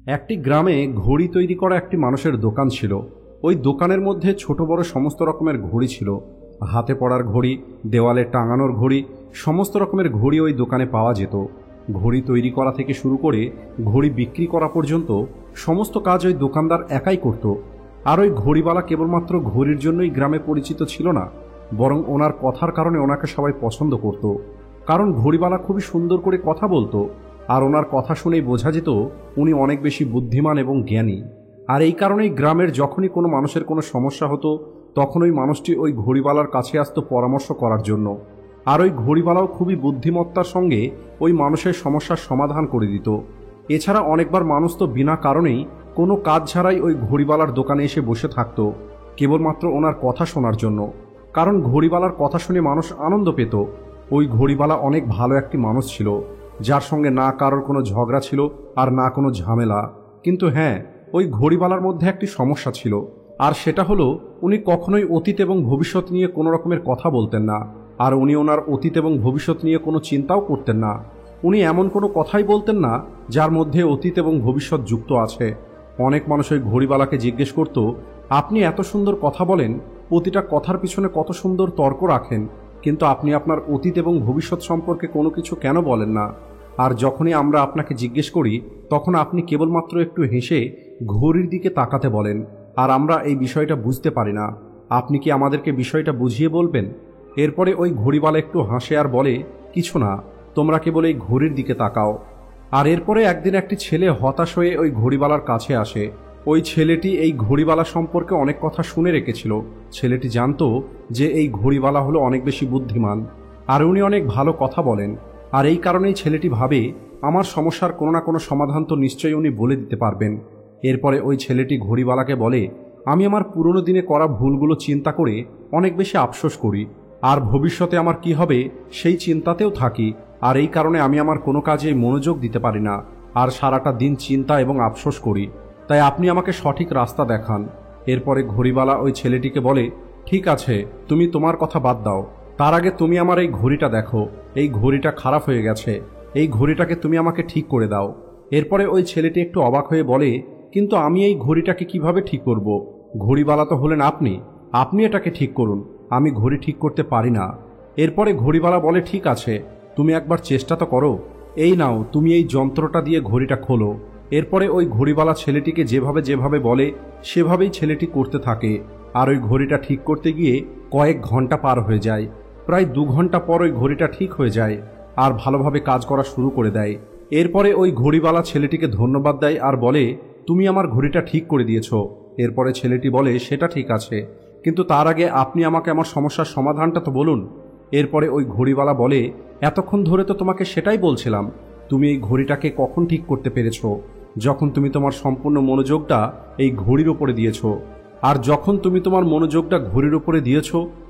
একটি গ্রামে ঘড়ি তৈরি করা একটি মানুষের দোকান ছিল। ওই দোকানের মধ্যে ছোট বড় সমস্ত রকমের ঘড়ি ছিল। হাতে পড়ার ঘড়ি, দেওয়ালে টাঙানোর ঘড়ি, সমস্ত রকমের ঘড়ি ওই দোকানে পাওয়া যেত। ঘড়ি তৈরি করা থেকে শুরু করে ঘড়ি বিক্রি করা পর্যন্ত সমস্ত কাজ ওই দোকানদার একাই করত। আর ওই ঘড়িওয়ালা কেবলমাত্র ঘড়ির জন্যই গ্রামে পরিচিত ছিল না, বরং ওনার কথার কারণে ওনাকে সবাই পছন্দ করত। কারণ ঘড়িওয়ালা খুবই সুন্দর করে কথা বলতো, আর ওনার কথা শুনেই বোঝা যেত উনি অনেক বেশি বুদ্ধিমান এবং জ্ঞানী। আর এই কারণেই গ্রামের যখনই কোনো মানুষের কোনো সমস্যা হতো, তখন ওই মানুষটি ওই ঘড়িওয়ালার কাছে আসতো পরামর্শ করার জন্য। আর ওই ঘড়িওয়ালাও খুবই বুদ্ধিমত্তার সঙ্গে ওই মানুষের সমস্যার সমাধান করে দিত। এছাড়া অনেকবার মানুষ তো বিনা কারণেই কোনো কাজ ছাড়াই ওই ঘড়িওয়ালার দোকানে এসে বসে থাকতো, কেবলমাত্র ওনার কথা শোনার জন্য। কারণ ঘড়িওয়ালার কথা শুনে মানুষ আনন্দ পেত। ওই ঘড়িওয়ালা অনেক ভালো একটি মানুষ ছিল, যার সঙ্গে না কারোর কোনো ঝগড়া ছিল আর না কোনো ঝামেলা। কিন্তু হ্যাঁ, ওই ঘড়িওয়ালার মধ্যে একটি সমস্যা ছিল, আর সেটা হলো উনি কখনোই অতীত এবং ভবিষ্যৎ নিয়ে কোনো রকমের কথা বলতেন না। আর উনি ওনার অতীত এবং ভবিষ্যৎ নিয়ে কোনো চিন্তাও করতেন না। উনি এমন কোনো কথাই বলতেন না যার মধ্যে অতীত এবং ভবিষ্যৎ যুক্ত আছে। অনেক মানুষ ওই ঘড়িওয়ালাকে জিজ্ঞেস করত, আপনি এত সুন্দর কথা বলেন, প্রতিটা কথার পিছনে কত সুন্দর তর্ক রাখেন, কিন্তু আপনি আপনার অতীত এবং ভবিষ্যৎ সম্পর্কে কোনো কিছু কেন বলেন না? আর যখনই আমরা আপনাকে জিজ্ঞেস করি, তখন আপনি কেবলমাত্র একটু হেসে ঘড়ির দিকে তাকাতে বলেন, আর আমরা এই বিষয়টা বুঝতে পারি না। আপনি কি আমাদেরকে বিষয়টা বুঝিয়ে বলবেন? এরপরে ওই ঘড়িওয়ালা একটু হাসে আর বলে, কিছু না, তোমরা কেবল এই ঘড়ির দিকে তাকাও। আর এরপরে একদিন একটি ছেলে হতাশ হয়ে ওই ঘড়িওয়ালার কাছে আসে। ওই ছেলেটি এই ঘড়িওয়ালা সম্পর্কে অনেক কথা শুনে রেখেছিল। ছেলেটি জানতো যে এই ঘড়িওয়ালা হলো অনেক বেশি বুদ্ধিমান, আর উনি অনেক ভালো কথা বলেন। আর এই কারণেই ছেলেটি ভাবে, আমার সমস্যার কোনো না কোনো সমাধান তো নিশ্চয়ই উনি বলে দিতে পারবেন। এরপরে ওই ছেলেটি ঘড়িওয়ালাকে বলে, আমি আমার পুরনো দিনে করা ভুলগুলো চিন্তা করে অনেক বেশি আফসোস করি, আর ভবিষ্যতে আমার কি হবে সেই চিন্তাতেও থাকি। আর এই কারণে আমি আমার কোনো কাজে মনোযোগ দিতে পারি না, আর সারাটা দিন চিন্তা এবং আফসোস করি। তাই আপনি আমাকে সঠিক রাস্তা দেখান। এরপরে ঘড়িওয়ালা ওই ছেলেটিকে বলে, ঠিক আছে, তুমি তোমার কথা বাদ দাও, তার আগে তুমি আমার এই ঘড়িটা দেখো। এই ঘড়িটা খারাপ হয়ে গেছে, এই ঘড়িটাকে তুমি আমাকে ঠিক করে দাও। এরপরে ওই ছেলেটি একটু অবাক হয়ে বলে, কিন্তু আমি এই ঘড়িটাকে কিভাবে ঠিক করব? ঘড়িওয়ালা তো হলেন আপনি, আপনি এটাকে ঠিক করুন, আমি ঘড়ি ঠিক করতে পারি না। এরপরে ঘড়িওয়ালা বলে, ঠিক আছে, তুমি একবার চেষ্টা তো করো। এই নাও, তুমি এই যন্ত্রটা দিয়ে ঘড়িটা খোলো। এরপরে ওই ঘড়িওয়ালা ছেলেটিকে যেভাবে যেভাবে বলে সেভাবেই ছেলেটি করতে থাকে। আর ওই ঘড়িটা ঠিক করতে গিয়ে কয়েক ঘন্টা পার হয়ে যায়। প্রায় 2 ঘন্টা পর ওই ঘড়িটা ঠিক হয়ে যায় আর ভালোভাবে কাজ করা শুরু করে দেয়। এরপরে ওই ঘড়িওয়ালা ছেলেটিকে ধন্যবাদ দেয় আর বলে, তুমি আমার ঘড়িটা ঠিক করে দিয়েছ। এরপরে ছেলেটি বলে, সেটা ঠিক আছে, কিন্তু তার আগে আপনি আমাকে আমার সমস্যার সমাধানটা তো বলুন। এরপরে ওই ঘড়িওয়ালা বলে, এতক্ষণ ধরে তো তোমাকে সেটাই বলছিলাম, তুমি এই ঘড়িটাকে কখন ঠিক করতে পেরেছ? যখন তুমি তোমার সম্পূর্ণ মনোযোগটা এই ঘড়ির ওপরে দিয়েছ। আর যখন তুমি তোমার মনোযোগটা ঘড়ির ওপরে দিয়েছ,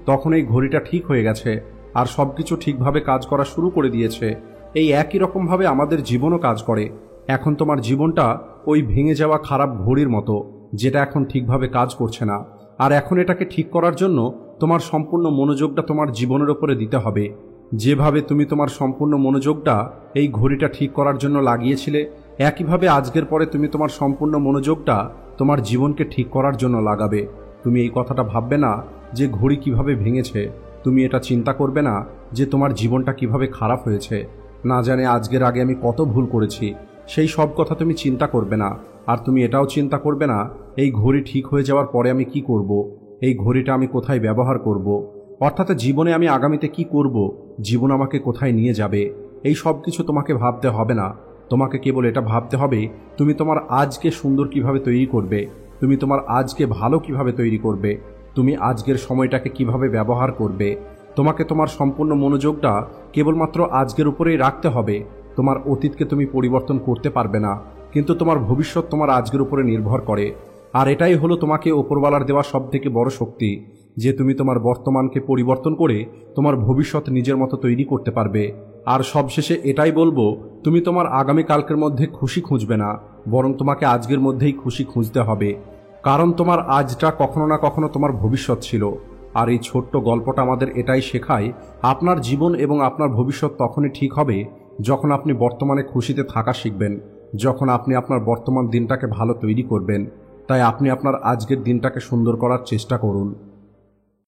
তখন এই ঘড়িটা ঠিক হয়ে গেছে আর সব কিছু ঠিকভাবে কাজ করা শুরু করে দিয়েছে। এই একই রকমভাবে আমাদের জীবনও কাজ করে। এখন তোমার জীবনটা ওই ভেঙে যাওয়া খারাপ ঘড়ির মতো, যেটা এখন ঠিকভাবে কাজ করছে না। আর এখন এটাকে ঠিক করার জন্য তোমার সম্পূর্ণ মনোযোগটা তোমার জীবনের ওপরে দিতে হবে। যেভাবে তুমি তোমার সম্পূর্ণ মনোযোগটা এই ঘড়িটা ঠিক করার জন্য লাগিয়েছিলে, একইভাবে আজকের পরে তুমি তোমার সম্পূর্ণ মনোযোগটা তোমার জীবনকে ঠিক করার জন্য লাগাবে। তুমি এই কথাটা ভাববে না যে ঘড়ি কিভাবে ভেঙেছে, তুমি এটা চিন্তা করবে না যে তোমার জীবনটা কিভাবে খারাপ হয়েছে, না জানে আজকের আগে আমি কত ভুল করেছি, সেই সব কথা তুমি চিন্তা করবে না। আর তুমি এটাও চিন্তা করবে না এই ঘড়ি ঠিক হয়ে যাওয়ার পরে আমি কি করব, এই ঘড়িটা আমি কোথায় ব্যবহার করব, অর্থাৎ জীবনে আমি আগামীতে কি করব, জীবন আমাকে কোথায় নিয়ে যাবে, এই সব কিছু তোমাকে ভাবতে হবে না। তোমাকে কেবল এটা ভাবতে হবে তুমি তোমার আজকে সুন্দর কিভাবে তৈরি করবে, তুমি তোমার আজকে ভালো কিভাবে তৈরি করবে, তুমি আজকের সময়টাকে কিভাবে ব্যবহার করবে। তোমাকে তোমার সম্পূর্ণ মনোযোগটা কেবলমাত্র আজকের উপরেই রাখতে হবে। তোমার অতীতকে তুমি পরিবর্তন করতে পারবে না, কিন্তু তোমার ভবিষ্যৎ তোমার আজকের উপরে নির্ভর করে। আর এটাই হলো তোমাকে ওপরওয়ালার দেওয়া সবথেকে বড় শক্তি, যে তুমি তোমার বর্তমানকে পরিবর্তন করে তোমার ভবিষ্যৎ নিজের মতো তৈরি করতে পারবে। আর সবশেষে এটাই বলবো, তুমি তোমার আগামীকালকের মধ্যে খুশি খুঁজবে না, বরং তোমাকে আজকের মধ্যেই খুশি খুঁজতে হবে। কারণ তোমার আজটা কখনো না কখনো তোমার ভবিষ্যৎ ছিল। আর এই ছোট্ট গল্পটা আমাদের এটাই শেখায়, আপনার জীবন এবং আপনার ভবিষ্যৎ তখনই ঠিক হবে যখন আপনি বর্তমানে খুশিতে থাকা শিখবেন। যখন আপনি আপনার বর্তমান দিনটাকে ভালো তৈরি করবেন, তাই আপনি আপনার আজকের দিনটাকে সুন্দর করার চেষ্টা করুন।